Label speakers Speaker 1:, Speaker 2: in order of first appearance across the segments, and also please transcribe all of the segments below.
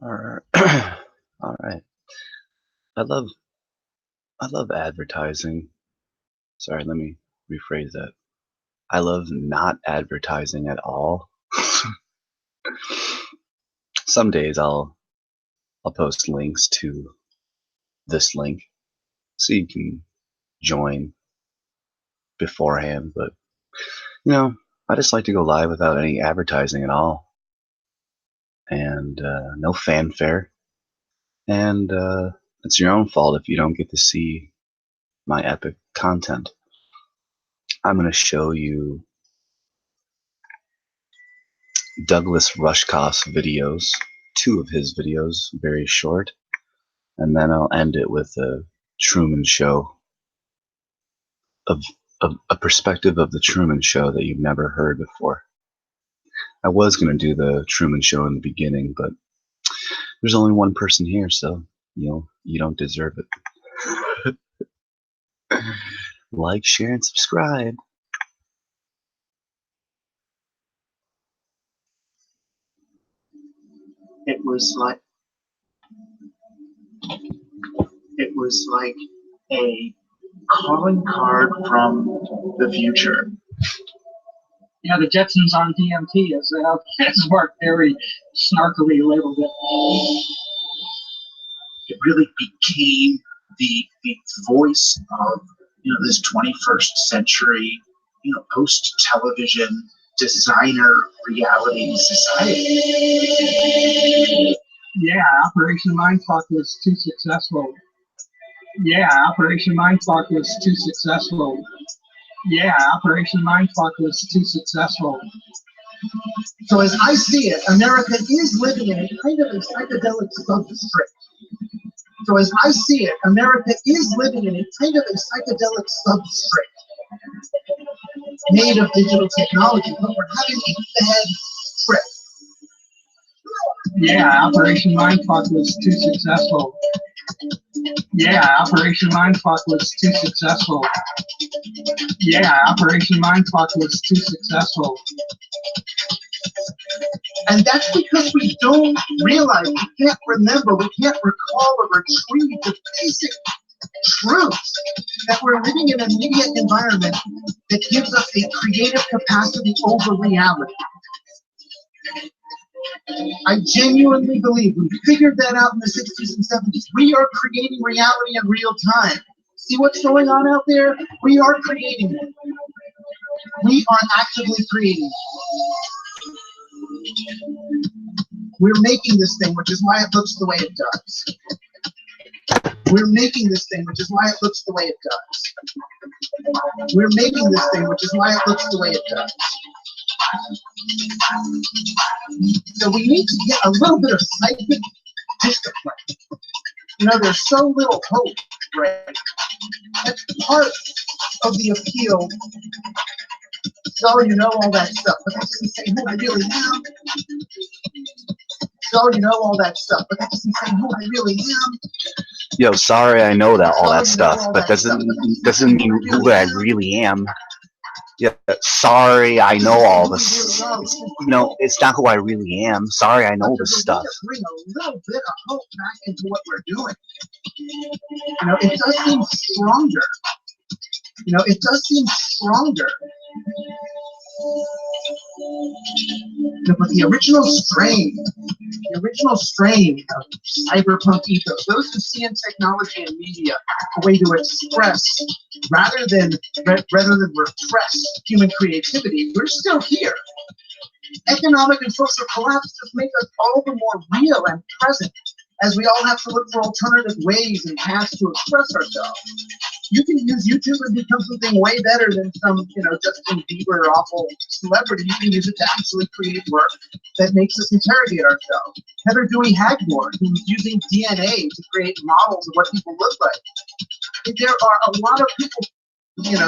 Speaker 1: All right. All right. I love advertising. Sorry, let me rephrase that. I love not advertising at all. Some days I'll post links to this link so you can join beforehand, but I just like to go live without any advertising at all, and no fanfare. And it's your own fault if you don't get to see my epic content. I'm going to show you Douglas Rushkoff's videos, 2 of his videos, very short, and then I'll end it with a Truman Show, of a perspective of the Truman Show that you've never heard before. I was going to do the Truman Show in the beginning, but there's only one person here, so you don't deserve it. Like, share, and subscribe.
Speaker 2: It was like a calling card from the future.
Speaker 3: Yeah, the Jetsons on DMT, as Mark very snarkily labeled it.
Speaker 2: It really became the voice of this 21st century post-television designer reality society.
Speaker 3: Yeah, Operation Mindfuck was too successful. Yeah, Operation Mindfuck was too successful. Yeah, Operation Mindfuck was too successful.
Speaker 2: So as I see it, America is living in a kind of a psychedelic substrate. So as I see it, America is living in a kind of a psychedelic substrate made of digital technology, but we're having a bad trip.
Speaker 3: Yeah, Operation Mindfuck was too successful. Yeah, Operation Mindfuck was too successful. Yeah, Operation Mindfuck was too successful.
Speaker 2: And that's because we don't realize, we can't remember, we can't recall or retrieve the basic truths that we're living in a media environment that gives us a creative capacity over reality. I genuinely believe we figured that out in the 60s and 70s. We are creating reality in real time. See what's going on out there? We are creating it. We are actively creating it. We're making this thing, which is why it looks the way it does. We're making this thing, which is why it looks the way it does. We're making this thing, which is why it looks the way it does. So we need to get a little bit of psychic discipline. There's so little hope, right? That's part of the appeal. So you know all that stuff, but that doesn't say who I really am. So you know all that stuff, but that doesn't say who I really am.
Speaker 1: Yo, sorry, I know all that stuff, but doesn't mean who I really am. Yeah, sorry, I know all this. It's not who I really am. Sorry, I know this stuff.
Speaker 2: Bring a little bit of hope back into what we're doing. It does seem stronger. It does seem stronger. But the original strain of cyberpunk ethos, those who see in technology and media a way to express rather than repress human creativity, we're still here. Economic and social collapse just make us all the more real and present as we all have to look for alternative ways and paths to express ourselves. You can use YouTube and become something way better than some, Justin Bieber awful celebrity. You can use it to actually create work that makes us interrogate ourselves. Heather Dewey Hagmore, who's using DNA to create models of what people look like. There are a lot of people,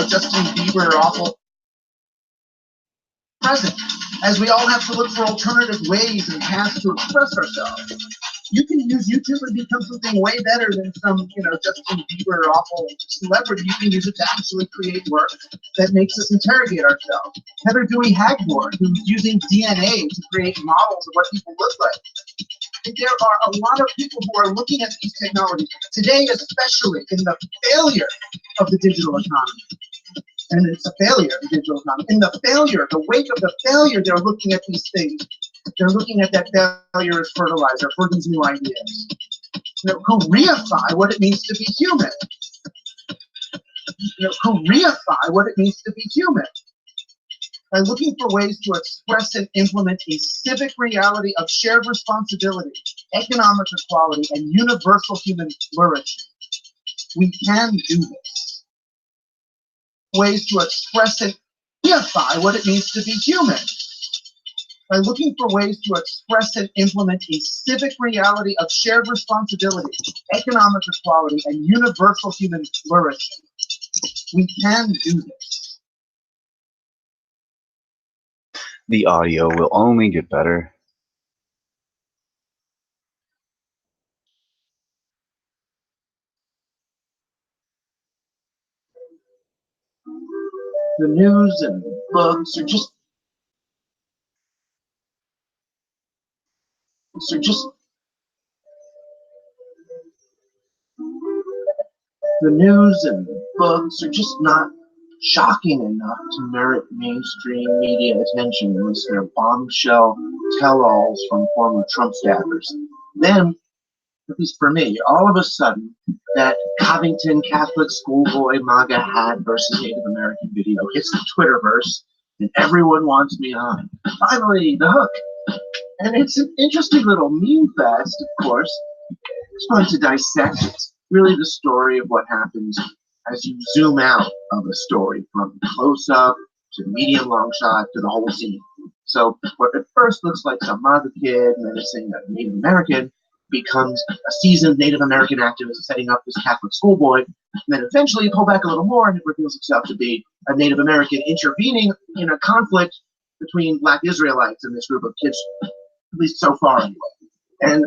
Speaker 2: Justin Bieber awful present, as we all have to look for alternative ways and paths to express ourselves. You can use YouTube and become something way better than some, Justin Bieber awful celebrity. You can use it to actually create work that makes us interrogate ourselves. Heather Dewey Hagmore, who's using DNA to create models of what people look like. There are a lot of people who are looking at these technologies today, especially in the failure of the digital economy. And it's a failure of the digital economy. In the failure, the wake of the failure, they're looking at these things. They're looking at that failure as fertilizer for these new ideas. Who reify what it means to be human. Who reify what it means to be human. By looking for ways to express and implement a civic reality of shared responsibility, economic equality, and universal human flourishing. We can do this. Ways to express and reify what it means to be human. By looking for ways to express and implement a civic reality of shared responsibility, economic equality, and universal human flourishing. We can do this.
Speaker 1: The audio will only get better.
Speaker 2: The news and books are just the news and books are just not shocking enough to merit mainstream media attention unless they're bombshell tell-alls from former Trump staffers. Then, at least for me, all of a sudden, that Covington Catholic schoolboy MAGA hat versus Native American video hits the Twitterverse, and everyone wants me on. Finally, the hook. And it's an interesting little meme fest, of course. It's fun to dissect. It's really the story of what happens as you zoom out of a story, from close-up to medium long shot to the whole scene. So what at first looks like some MAGA kid menacing a Native American becomes a seasoned Native American activist setting up this Catholic schoolboy, and then eventually you pull back a little more and it reveals itself to be a Native American intervening in a conflict between Black Israelites and this group of kids, at least so far anyway. And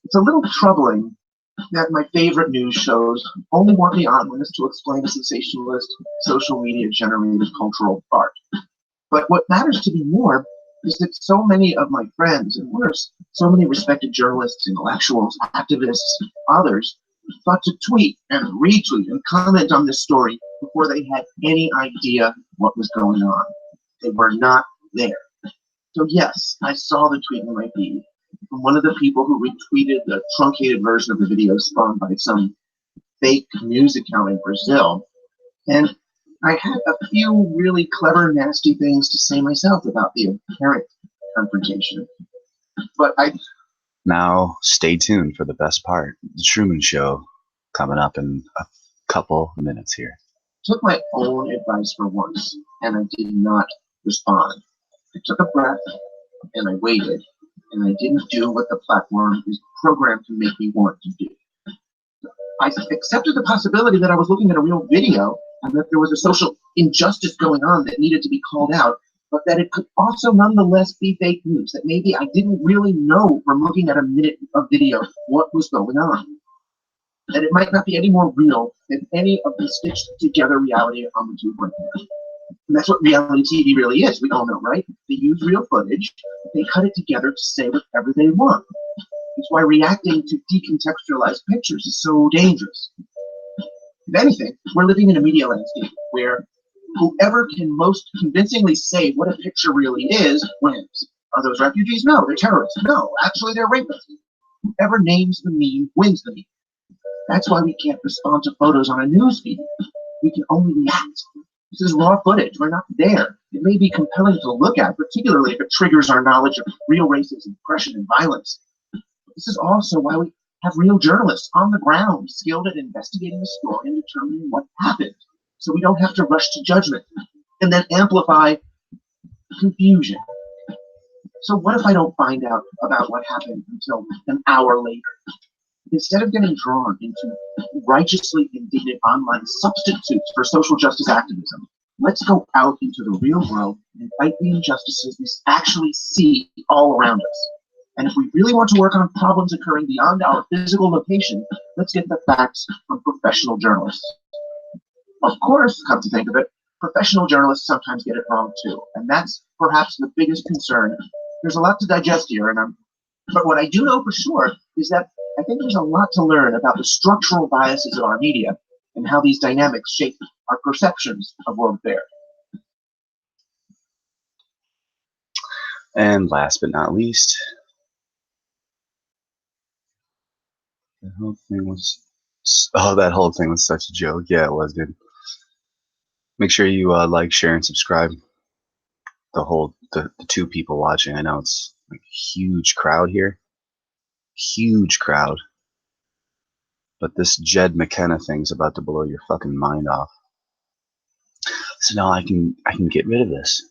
Speaker 2: it's a little troubling that my favorite news shows only want me on when it's to explain a sensationalist, social media generated cultural fart. But what matters to me more is that so many of my friends, and worse, so many respected journalists, intellectuals, activists, others, thought to tweet and retweet and comment on this story before they had any idea what was going on. They were not there. So yes, I saw the tweet in my feed from one of the people who retweeted the truncated version of the video spawned by some fake news account in Brazil. And I had a few really clever, nasty things to say myself about the apparent confrontation. But
Speaker 1: Now, stay tuned for the best part. The Truman Show coming up in a couple minutes here.
Speaker 2: took my own advice for once, and I did not respond. I took a breath, and I waited, and I didn't do what the platform is programmed to make me want to do. I accepted the possibility that I was looking at a real video and that there was a social injustice going on that needed to be called out, but that it could also nonetheless be fake news, that maybe I didn't really know from looking at a minute of video what was going on. That it might not be any more real than any of the stitched together reality on the tube right now. And that's what reality TV really is. We all know, right? They use real footage, they cut it together to say whatever they want. It's why reacting to decontextualized pictures is so dangerous. If anything, we're living in a media landscape where whoever can most convincingly say what a picture really is wins. Are those refugees? No, they're terrorists. No, actually they're rapists. Whoever names the meme wins the meme. That's why we can't respond to photos on a news feed. We can only react. This is raw footage. We're not there. It may be compelling to look at, particularly if it triggers our knowledge of real racism, oppression, and violence. This is also why we have real journalists on the ground, skilled at investigating the story and determining what happened, so we don't have to rush to judgment and then amplify confusion. So what if I don't find out about what happened until an hour later? Instead of getting drawn into righteously indignant online substitutes for social justice activism, let's go out into the real world and fight the injustices we actually see all around us. And if we really want to work on problems occurring beyond our physical location, let's get the facts from professional journalists. Of course, come to think of it, professional journalists sometimes get it wrong too. And that's perhaps the biggest concern. There's a lot to digest here, and I'm But what I do know for sure is that I think there's a lot to learn about the structural biases of our media and how these dynamics shape our perceptions of world affairs.
Speaker 1: And last but not least, that whole thing was such a joke. Yeah, it was, dude. Make sure you like, share, and subscribe. The two people watching. I know it's like a huge crowd here. Huge crowd. But this Mckenna thing's about to blow your fucking mind off. So now I can get rid of this.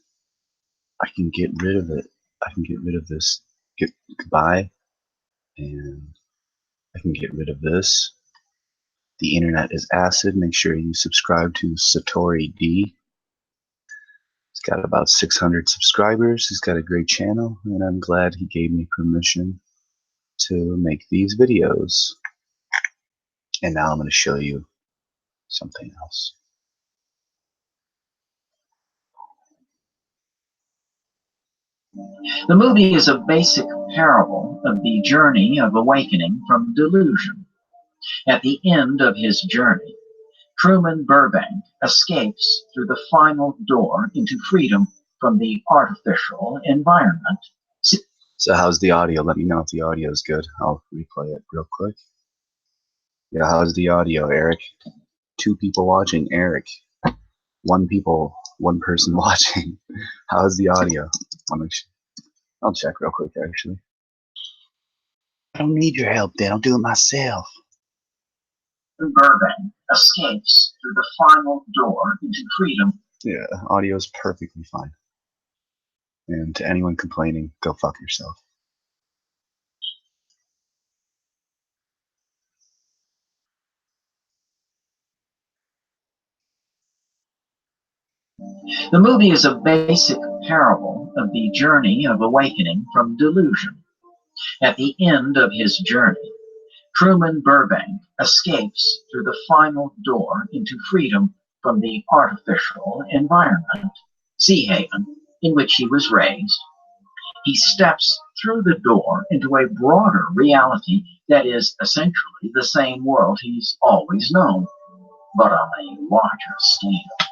Speaker 1: I can get rid of it. I can get rid of this. Goodbye. And I can get rid of this. The internet is acid. Make sure you subscribe to Satori D. He's got about 600 subscribers. He's got a great channel, and I'm glad he gave me permission to make these videos. And now I'm going to show you something else.
Speaker 2: The movie is a basic parable of the journey of awakening from delusion. At the end of his journey, Truman Burbank escapes through the final door into freedom from the artificial environment.
Speaker 1: So how's the audio? Let me know if the audio is good. I'll replay it real quick. Yeah, how's the audio, Eric? 2 people watching, Eric. 1 person watching. How's the audio? I'll check real quick, actually. I don't need your help, Dan. I'll do it myself.
Speaker 2: Burbank escapes through the final door into freedom.
Speaker 1: Yeah, audio is perfectly fine. And to anyone complaining, go fuck yourself.
Speaker 2: The movie is a basic parable of the journey of awakening from delusion. At the end of his journey, Truman Burbank escapes through the final door into freedom from the artificial environment, Sea Haven, in which he was raised. He steps through the door into a broader reality that is essentially the same world he's always known, but on a larger scale.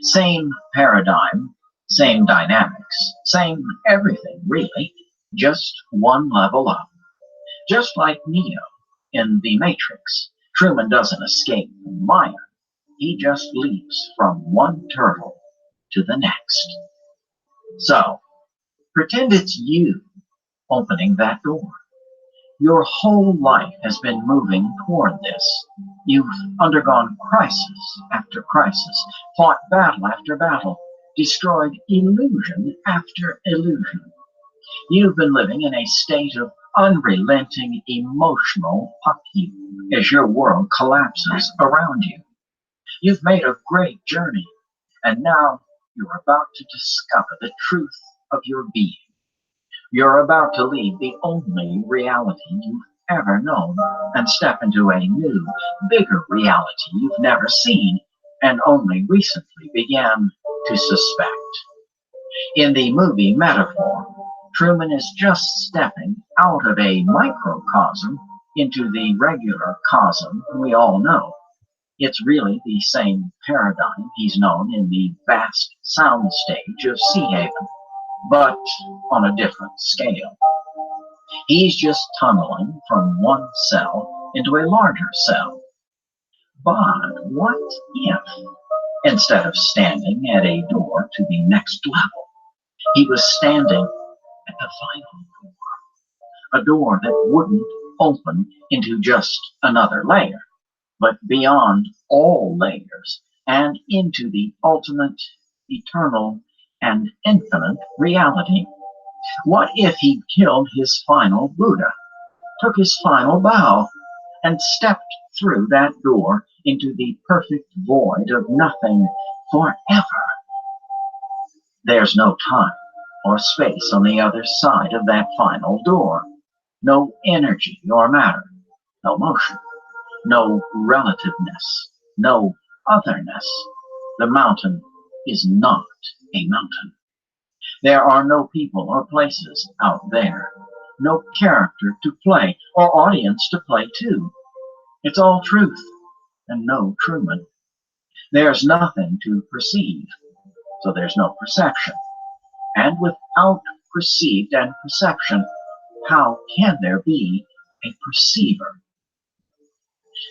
Speaker 2: Same paradigm, same dynamics, same everything, really, just one level up. Just like Neo in The Matrix, Truman doesn't escape from Maya. He just leaps from one turtle to the next. So, pretend it's you opening that door. Your whole life has been moving toward this. You've undergone crisis after crisis, fought battle after battle, destroyed illusion after illusion. You've been living in a state of unrelenting emotional upheaval as your world collapses around you. You've made a great journey, and now you're about to discover the truth of your being. You're about to leave the only reality you've ever known and step into a new, bigger reality you've never seen and only recently began to suspect. In the movie metaphor, Truman is just stepping out of a microcosm into the regular cosm we all know. It's really the same paradigm he's known in the vast soundstage of Sea Haven, but on a different scale. He's just tunneling from one cell into a larger cell. But what if, instead of standing at a door to the next level, he was standing at the final door? A door that wouldn't open into just another layer, but beyond all layers and into the ultimate, eternal, and infinite reality. What if he killed his final Buddha, took his final bow, and stepped through that door into the perfect void of nothing forever? There's no time or space on the other side of that final door. No energy or matter, no motion, no relativeness, no otherness. The mountain is not a mountain. There are no people or places out there. no character to play or audience to play to. It's all truth and no Truman. There's nothing to perceive, so there's no perception. And without perceived and perception, how can there be a perceiver?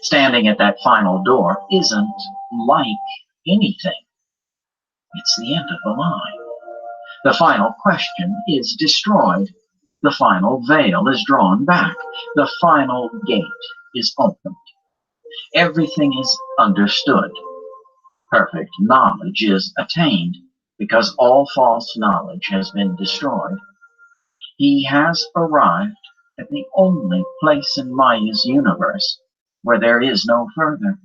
Speaker 2: Standing at that final door isn't like anything. It's the end of the line. The final question is destroyed. The final veil is drawn back. The final gate is opened. Everything is understood. Perfect knowledge is attained because all false knowledge has been destroyed. He has arrived at the only place in Maya's universe where there is no further,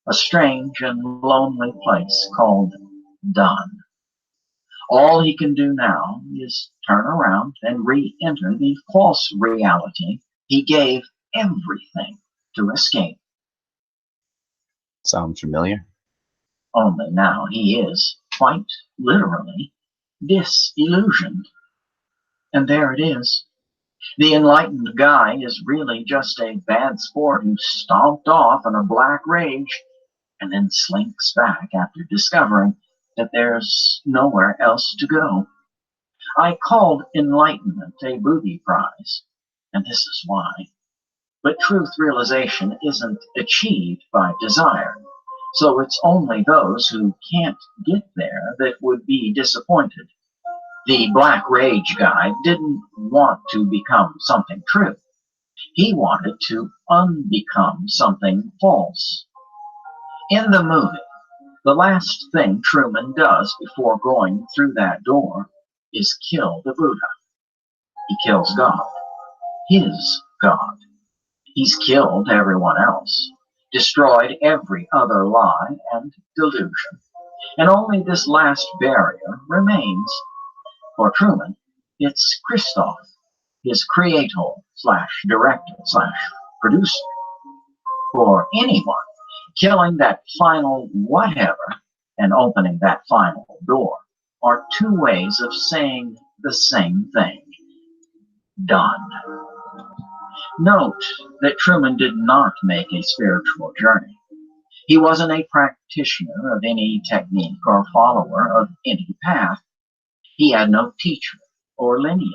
Speaker 2: a strange and lonely place called done. All he can do now is turn around and re-enter the false reality he gave everything to escape.
Speaker 1: Sound familiar?
Speaker 2: Only now he is, quite literally, disillusioned. And there it is. The enlightened guy is really just a bad sport who stomped off in a black rage and then slinks back after discovering that there's nowhere else to go. I called enlightenment a booby prize, and this is why. But truth realization isn't achieved by desire, so it's only those who can't get there that would be disappointed. The Black Rage guy didn't want to become something true. He wanted to unbecome something false. In the movie, the last thing Truman does before going through that door is kill the Buddha. He kills God, his God. He's killed everyone else, destroyed every other lie and delusion. And only this last barrier remains. For Truman, it's Christoph, his creator / director / producer. For anyone, killing that final whatever and opening that final door are two ways of saying the same thing. Done. Note that Truman did not make a spiritual journey. He wasn't a practitioner of any technique or follower of any path. He had no teacher or lineage.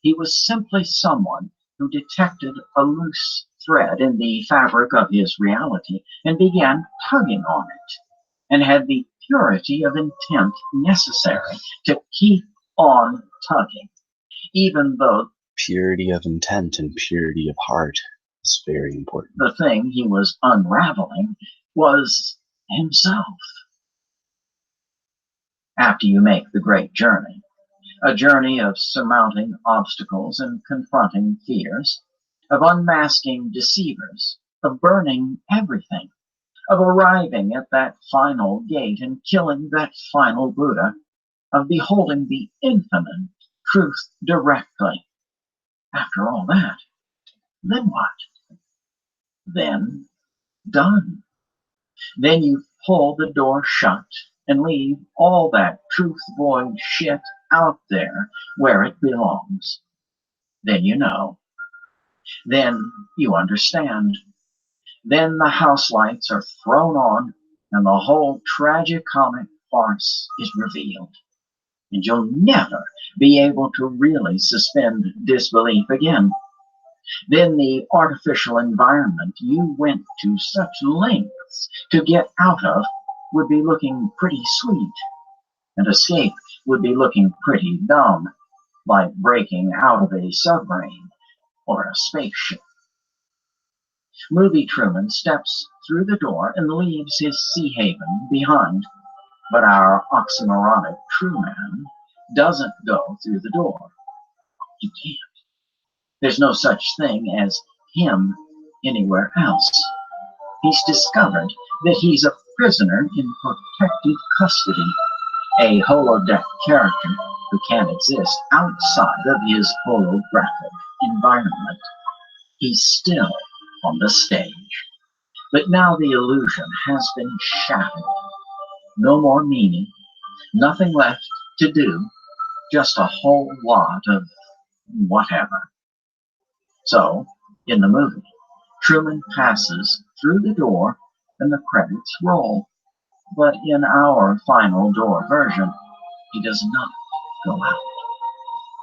Speaker 2: He was simply someone who detected a loose thread in the fabric of his reality and began tugging on it, and had the purity of intent necessary to keep on tugging, even though
Speaker 1: Purity of intent and purity of heart is very important.
Speaker 2: the thing he was unraveling was himself. After you make the great journey, a journey of surmounting obstacles and confronting fears, of unmasking deceivers, of burning everything, of arriving at that final gate and killing that final Buddha, of beholding the infinite truth directly. After all that, then what? Then done. Then you pull the door shut and leave all that truth void shit out there where it belongs. Then you know. Then you understand. Then the house lights are thrown on and the whole tragicomic farce is revealed. And you'll never be able to really suspend disbelief again. Then the artificial environment you went to such lengths to get out of would be looking pretty sweet, and escape would be looking pretty dumb, like breaking out of a submarine or a spaceship. Movie Truman steps through the door and leaves his sea haven behind, but our oxymoronic Truman doesn't go through the door. He can't. There's no such thing as him anywhere else. He's discovered that he's a prisoner in protective custody, a holodeck character who can't exist outside of his holographic environment. He's still on the stage. But now the illusion has been shattered. No more meaning, nothing left to do, just a whole lot of whatever. So, in the movie, Truman passes through the door and the credits roll. But in our final door version, he does not go out.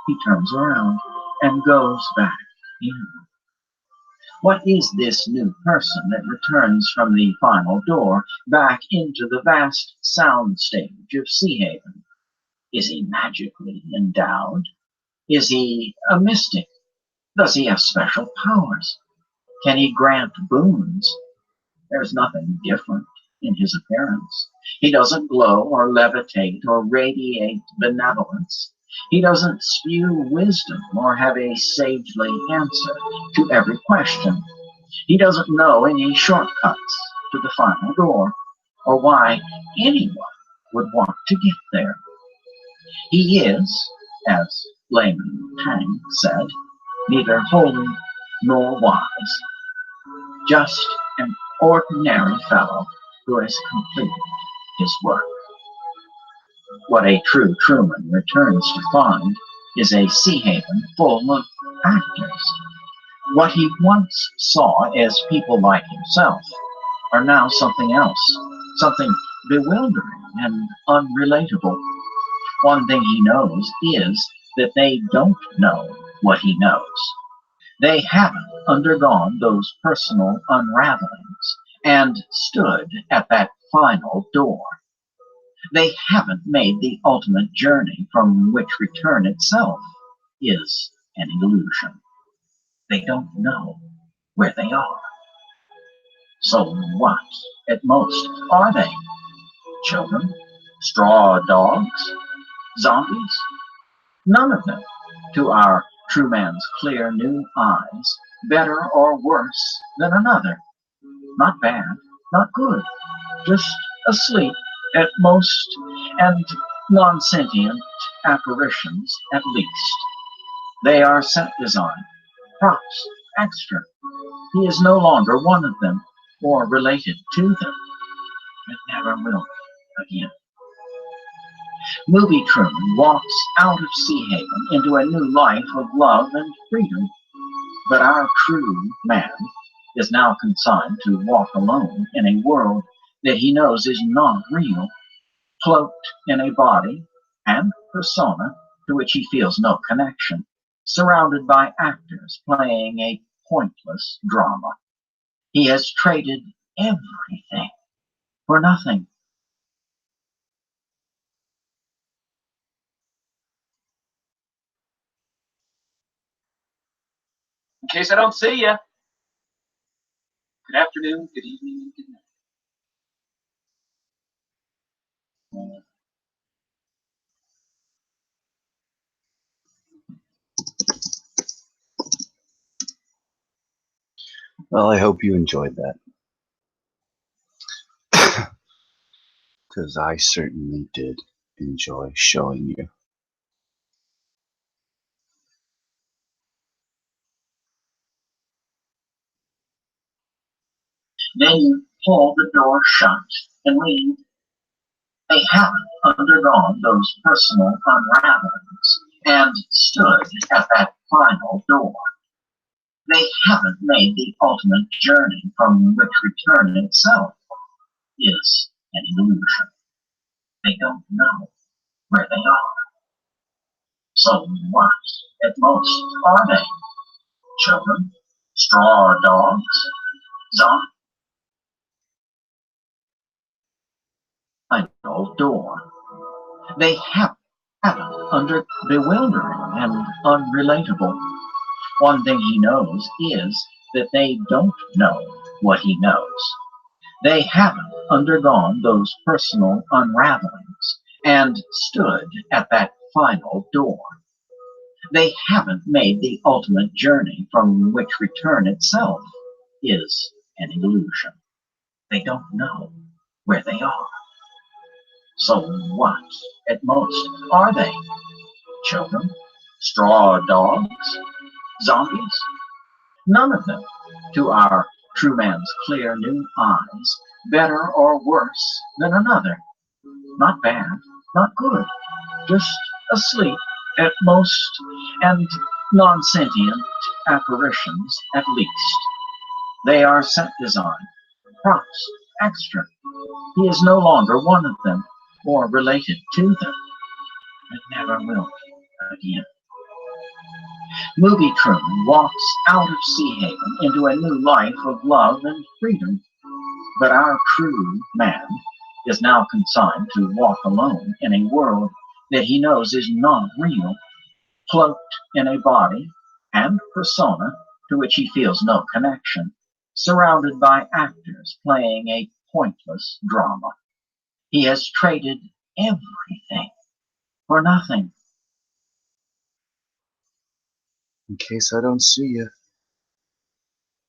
Speaker 2: He turns around and goes back in. What is this new person that returns from the final door back into the vast sound stage of Sea Haven? Is he magically endowed? Is he a mystic? Does he have special powers? Can he grant boons? There's nothing different in his appearance. He doesn't glow or levitate or radiate benevolence. He doesn't spew wisdom or have a sagely answer to every question. He doesn't know any shortcuts to the final door or why anyone would want to get there. He is, as Layman Tang said, neither holy nor wise, just an ordinary fellow who has completed his work. What a true Truman returns to find is a Sea Haven full of actors. What he once saw as people like himself are now something else, something bewildering and unrelatable. One thing he knows is that they don't know what he knows. They haven't undergone those personal unravelings and stood at that final door. They haven't made the ultimate journey from which return itself is an illusion. They don't know where they are. So what, at most, are they? Children? Straw dogs? Zombies? None of them, to our true man's clear new eyes, better or worse than another. Not bad, not good, just asleep at most, and non-sentient apparitions at least. They are set design, props, extra. He is no longer one of them or related to them. It never will again. Movie Truman walks out of Sea Haven into a new life of love and freedom. But our true man is now consigned to walk alone in a world that he knows is not real, cloaked in a body and persona to which he feels no connection, surrounded by actors playing a pointless drama. He has traded everything for nothing. In case I don't see you, good afternoon, good evening, and good night.
Speaker 1: Well, I hope you enjoyed that, because I certainly did enjoy showing you.
Speaker 2: Then you pull the door shut and leave. They haven't undergone those personal unravelings and stood at that final door. They haven't made the ultimate journey from which return itself is an illusion. They don't know where they are. So what, at most, are they? Children? Straw dogs? Zombies? Final door. They haven't under bewildering and unrelatable. One thing he knows is that they don't know what he knows. They haven't undergone those personal unravelings and stood at that final door. They haven't made the ultimate journey from which return itself is an illusion. They don't know where they are. So what, at most, are they? Children? Straw dogs? Zombies? None of them, to our true man's clear new eyes, better or worse than another. Not bad, not good, just asleep at most, and non-sentient apparitions at least. They are set design, props, extra. He is no longer one of them or related to them, and never will be again. Movie Truman walks out of Sea Haven into a new life of love and freedom, but our true man is now consigned to walk alone in a world that he knows is not real, cloaked in a body and persona to which he feels no connection, surrounded by actors playing a pointless drama. He has traded everything for nothing.
Speaker 1: In case I don't see you,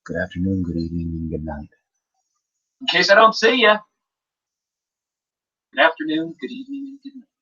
Speaker 1: good afternoon, good evening, and good night.
Speaker 2: In case I don't see you, good afternoon, good evening, and good night.